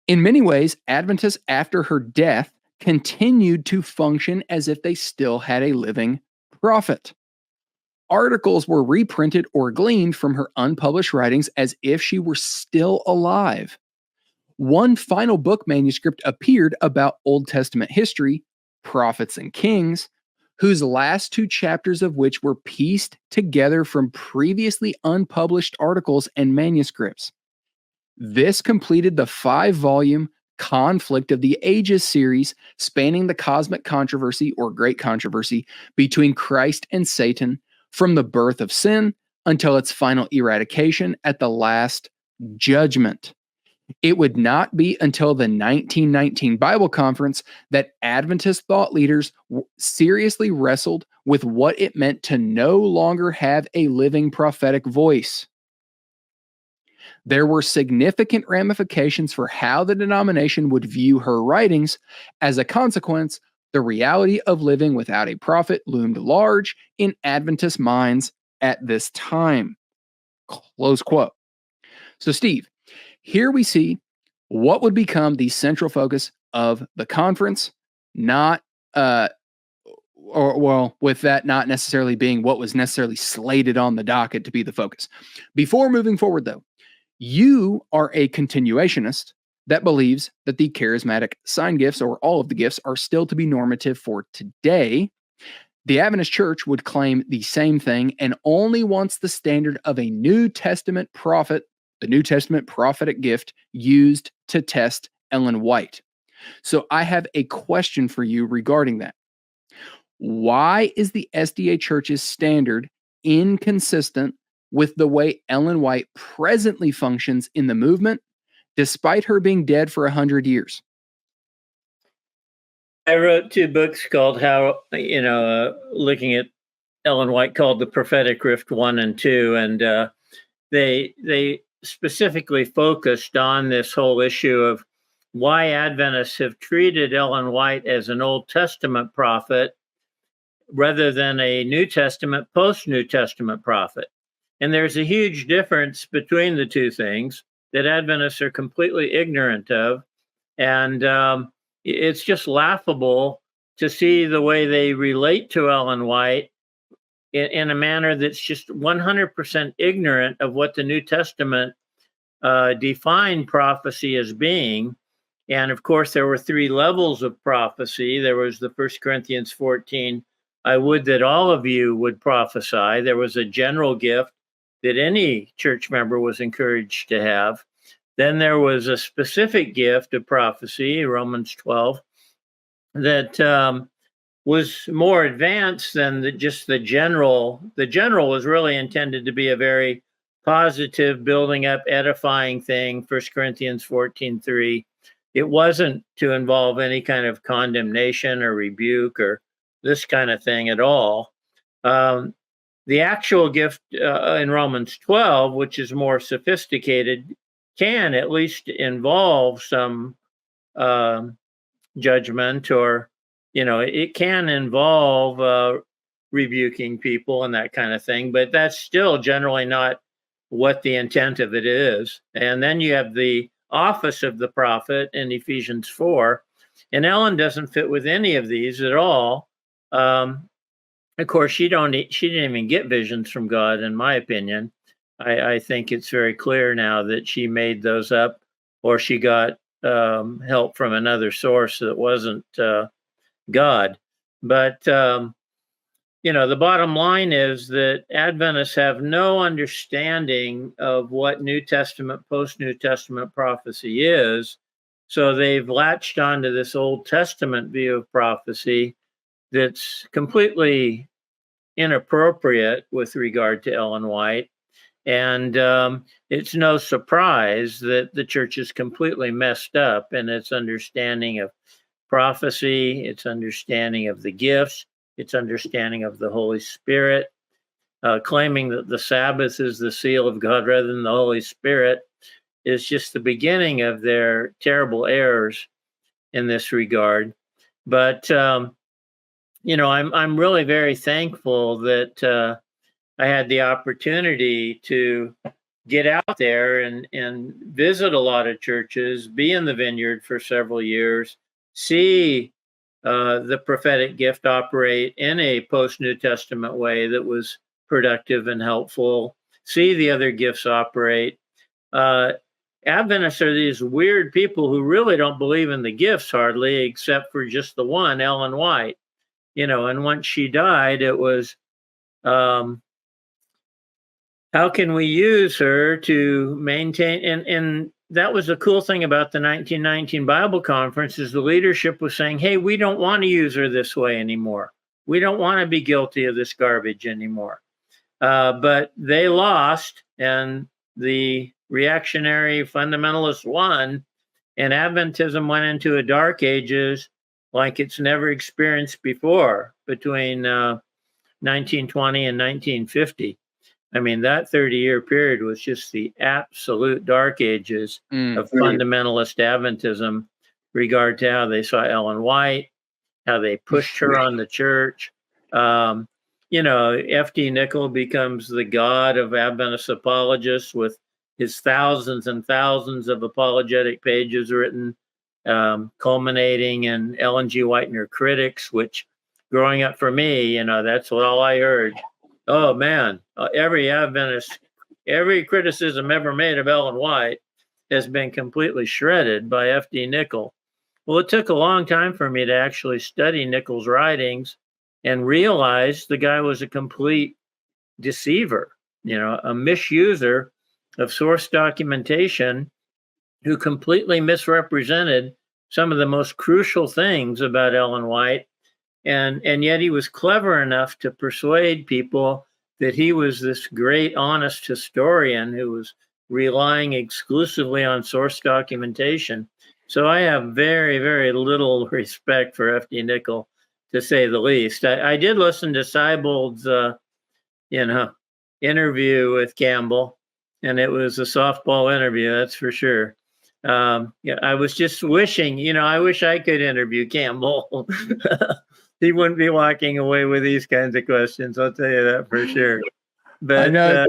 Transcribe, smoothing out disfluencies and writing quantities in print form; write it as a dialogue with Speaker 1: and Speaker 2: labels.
Speaker 1: In many ways, Adventists after her death continued to function as if they still had a living prophet. Articles were reprinted or gleaned from her unpublished writings as if she were still alive. One final book manuscript appeared about Old Testament history, prophets and kings, whose last two chapters of which were pieced together from previously unpublished articles and manuscripts. This completed the 5-volume Conflict of the Ages series spanning the cosmic controversy or great controversy between Christ and Satan from the birth of sin until its final eradication at the last judgment. It would not be until the 1919 Bible Conference that Adventist thought leaders seriously wrestled with what it meant to no longer have a living prophetic voice. There were significant ramifications for how the denomination would view her writings. As a consequence, the reality of living without a prophet loomed large in Adventist minds at this time. Close quote. So, Steve, here we see what would become the central focus of the conference, not with that not necessarily being what was necessarily slated on the docket to be the focus. Before moving forward, though, you are a continuationist that believes that the charismatic sign gifts, or all of the gifts, are still to be normative for today. The Adventist Church would claim the same thing and only wants the standard of a New Testament prophet, the New Testament prophetic gift, used to test Ellen White. So I have a question for you regarding that. Why is the SDA Church's standard inconsistent with the way Ellen White presently functions in the movement, despite her being dead for 100 years?
Speaker 2: I wrote 2 books called looking at Ellen White, called The Prophetic Rift 1 and 2. And they specifically focused on this whole issue of why Adventists have treated Ellen White as an Old Testament prophet rather than a New Testament, post-New Testament prophet. And there's a huge difference between the two things that Adventists are completely ignorant of. And it's just laughable to see the way they relate to Ellen White in a manner that's just 100% ignorant of what the New Testament defined prophecy as being. And of course, there were 3 levels of prophecy. There was the 1 Corinthians 14, I would that all of you would prophesy. There was a general gift that any church member was encouraged to have. Then there was a specific gift of prophecy, Romans 12, that was more advanced than just the general. The general was really intended to be a very positive, building up, edifying thing, 1 Corinthians 14:3. It wasn't to involve any kind of condemnation or rebuke or this kind of thing at all. The actual gift in Romans 12, which is more sophisticated, can at least involve some judgment, or, it can involve rebuking people and that kind of thing, but that's still generally not what the intent of it is. And then you have the office of the prophet in Ephesians 4, and Ellen doesn't fit with any of these at all. Of course, she didn't even get visions from God, in my opinion. I think it's very clear now that she made those up, or she got help from another source that wasn't God. But, the bottom line is that Adventists have no understanding of what New Testament, post-New Testament prophecy is. So they've latched onto this Old Testament view of prophecy that's completely inappropriate with regard to Ellen White. And it's no surprise that the church is completely messed up in its understanding of prophecy, its understanding of the gifts, its understanding of the Holy Spirit, claiming that the Sabbath is the seal of God rather than the Holy Spirit is just the beginning of their terrible errors in this regard. But I'm really very thankful that I had the opportunity to get out there and visit a lot of churches, be in the vineyard for several years, see the prophetic gift operate in a post New Testament way that was productive and helpful, see the other gifts operate. Adventists are these weird people who really don't believe in the gifts hardly, except for just the one, Ellen White. And once she died, it was, how can we use her to maintain? And that was the cool thing about the 1919 Bible Conference is the leadership was saying, hey, we don't want to use her this way anymore. We don't want to be guilty of this garbage anymore. But they lost, and the reactionary fundamentalists won, and Adventism went into a dark ages like it's never experienced before between 1920 and 1950. I mean, that 30-year period was just the absolute dark ages of fundamentalist Adventism, regard to how they saw Ellen White, how they pushed her on the church. F.D. Nickel becomes the god of Adventist apologists with his thousands and thousands of apologetic pages written, culminating in Ellen G. White and her critics, which growing up for me, that's what all I heard. Oh man, every Adventist, every criticism ever made of Ellen White has been completely shredded by F.D. Nickel. Well, it took a long time for me to actually study Nickel's writings and realize the guy was a complete deceiver, a misuser of source documentation who completely misrepresented some of the most crucial things about Ellen White. And yet he was clever enough to persuade people that he was this great, honest historian who was relying exclusively on source documentation. So I have very, very little respect for F.D. Nickel, to say the least. I did listen to Seibold's, interview with Campbell, and it was a softball interview, that's for sure. I was just wishing, I wish I could interview Campbell. He wouldn't be walking away with these kinds of questions. I'll tell you that for sure. But
Speaker 1: I know